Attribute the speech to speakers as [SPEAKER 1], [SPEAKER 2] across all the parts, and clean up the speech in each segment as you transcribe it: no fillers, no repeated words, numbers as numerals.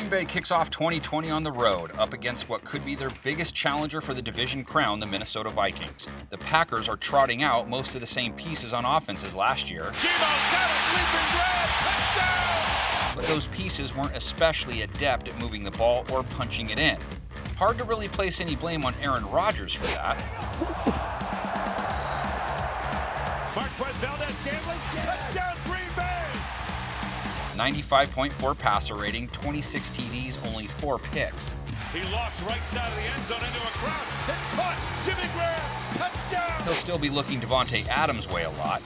[SPEAKER 1] Green Bay kicks off 2020 on the road, up against what could be their biggest challenger for the division crown, the Minnesota Vikings. The Packers are trotting out most of the same pieces on offense as last year.
[SPEAKER 2] Gino's got a leaping grab, touchdown!
[SPEAKER 1] But those pieces weren't especially adept at moving the ball or punching it in. Hard to really place any blame on Aaron Rodgers for that.
[SPEAKER 2] Marquez Valdez-Scantling, touchdown Green Bay!
[SPEAKER 1] 95.4 passer rating, 26 TDs, only 4 picks.
[SPEAKER 2] He lofts right side of the end zone into a crowd. It's caught. Jimmy Graham. Touchdown.
[SPEAKER 1] He'll still be looking Devontae Adams' way a lot.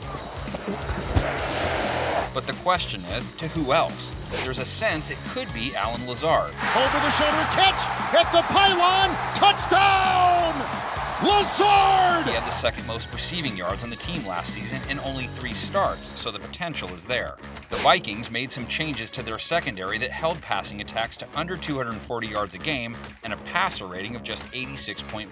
[SPEAKER 1] But the question is, to who else? There's a sense it could be Allen Lazard.
[SPEAKER 3] Over the shoulder catch at the pylon. Touchdown! Lazard!
[SPEAKER 1] He had the second most receiving yards on the team last season in only 3 starts, so the potential is there. The Vikings made some changes to their secondary that held passing attacks to under 240 yards a game and a passer rating of just 86.1.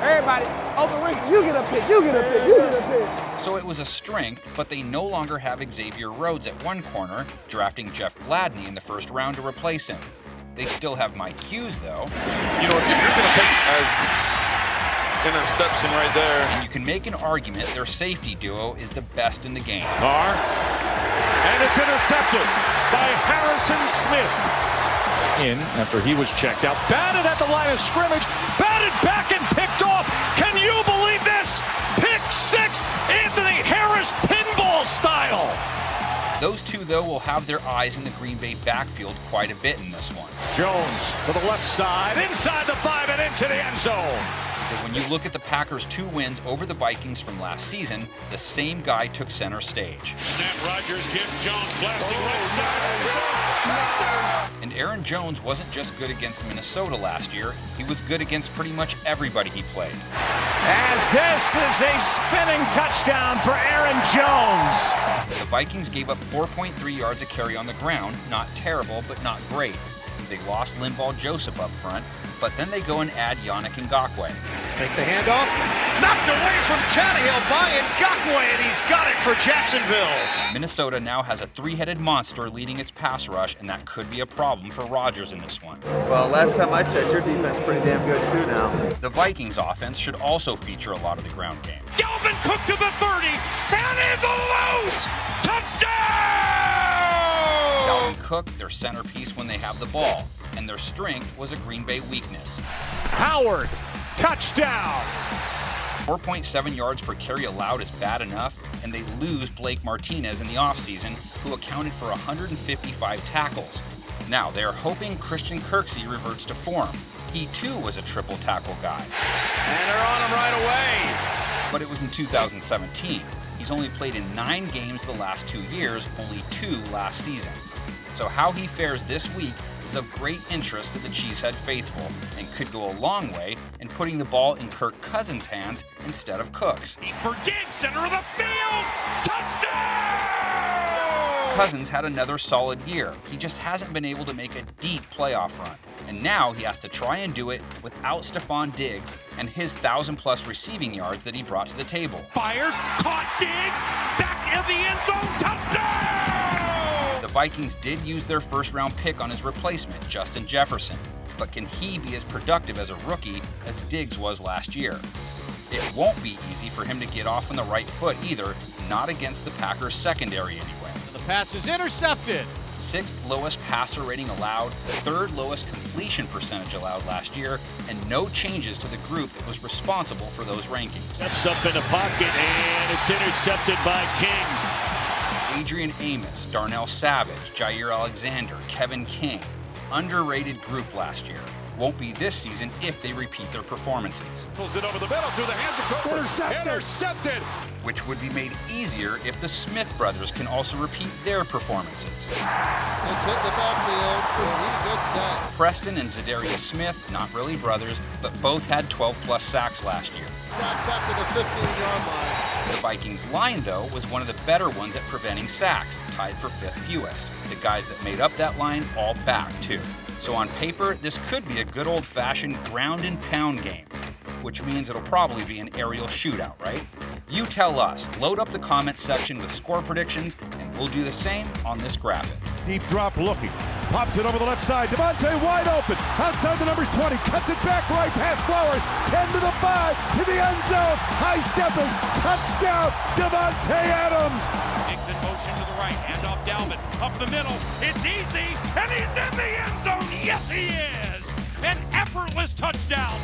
[SPEAKER 4] Everybody, over ring, you get a pick, you get a pick, you get a pick.
[SPEAKER 1] So it was a strength, but they no longer have Xavier Rhodes at one corner, drafting Jeff Gladney in the first round to replace him. They still have Mike Hughes, though.
[SPEAKER 5] You know, if you're going to pick as interception right there.
[SPEAKER 1] And you can make an argument their safety duo is the best in the game.
[SPEAKER 5] Carr. And it's intercepted by Harrison Smith.
[SPEAKER 6] In after he was checked out. Batted at the line of scrimmage. Batted back and picked off. Can you believe this? Pick 6. Anthony Harris pinball style.
[SPEAKER 1] Those two, though, will have their eyes in the Green Bay backfield quite a bit in this one.
[SPEAKER 6] Jones to the left side. Inside the 5 and into the end zone.
[SPEAKER 1] Because when you look at the Packers' 2 wins over the Vikings from last season, the same guy took center stage.
[SPEAKER 2] Snap, Rodgers, give Jones blasting right side. Touchdown!
[SPEAKER 1] And Aaron Jones wasn't just good against Minnesota last year, he was good against pretty much everybody he played.
[SPEAKER 6] As this is a spinning touchdown for Aaron Jones.
[SPEAKER 1] The Vikings gave up 4.3 yards a carry on the ground, not terrible, but not great. They lost Linval Joseph up front, but then they go and add Yannick Ngakoue.
[SPEAKER 3] Take the handoff. Knocked away from Tannehill by Ngakoue, and he's got it for Jacksonville.
[SPEAKER 1] Minnesota now has a 3-headed monster leading its pass rush, and that could be a problem for Rodgers in this one.
[SPEAKER 4] Well, last time I checked, your defense is pretty damn good too now.
[SPEAKER 1] The Vikings offense should also feature a lot of the ground game.
[SPEAKER 2] Dalvin Cook to the 30. That is a loose touchdown!
[SPEAKER 1] Dalvin Cook, their centerpiece when they have the ball, and their strength was a Green Bay weakness.
[SPEAKER 6] Howard, touchdown!
[SPEAKER 1] 4.7 yards per carry allowed is bad enough, and they lose Blake Martinez in the offseason, who accounted for 155 tackles. Now, they are hoping Christian Kirksey reverts to form. He too was a triple tackle guy.
[SPEAKER 5] And they're on him right away.
[SPEAKER 1] But it was in 2017. He's only played in 9 games the last 2 years, only 2 last season. So how he fares this week is of great interest to the Cheesehead faithful and could go a long way in putting the ball in Kirk Cousins' hands instead of Cook's.
[SPEAKER 2] For Diggs, center of the field, touchdown!
[SPEAKER 1] Cousins had another solid year. He just hasn't been able to make a deep playoff run. And now he has to try and do it without Stephon Diggs and his 1,000+ receiving yards that he brought to the table.
[SPEAKER 2] Fires, caught Diggs, back in the end zone, touchdown!
[SPEAKER 1] The Vikings did use their first-round pick on his replacement, Justin Jefferson. But can he be as productive as a rookie as Diggs was last year? It won't be easy for him to get off on the right foot either, not against the Packers' secondary anyway.
[SPEAKER 3] The pass is intercepted.
[SPEAKER 1] 6th lowest passer rating allowed, 3rd lowest completion percentage allowed last year, and no changes to the group that was responsible for those rankings.
[SPEAKER 6] Steps up in the pocket, and it's intercepted by King.
[SPEAKER 1] Adrian Amos, Darnell Savage, Jair Alexander, Kevin King. Underrated group last year. Won't be this season if they repeat their performances.
[SPEAKER 2] Pulls it over the middle through the hands of Cooper. Intercepted!
[SPEAKER 1] Which would be made easier if the Smith brothers can also repeat their performances.
[SPEAKER 3] It's hit the backfield, and he gets sacked.
[SPEAKER 1] Preston and Zadarius Smith, not really brothers, but both had 12+ sacks last year.
[SPEAKER 3] Back to the 15-yard line.
[SPEAKER 1] The Vikings line, though, was one of the better ones at preventing sacks, tied for 5th fewest. The guys that made up that line all back, too. So on paper, this could be a good old-fashioned ground and pound game, which means it'll probably be an aerial shootout, right? You tell us. Load up the comments section with score predictions, and we'll do the same on this graphic.
[SPEAKER 6] Deep drop looking.
[SPEAKER 7] Pops it over the left side. Devontae wide open. Outside the numbers 20. Cuts it back right past Flowers. 10 to the 5. To the end zone. High stepping. Touchdown. Devontae Adams.
[SPEAKER 2] Diggs in motion to the right. Hand off Dalvin. Up the middle. It's easy. And he's in the end zone. Yes, he is. An effortless touchdown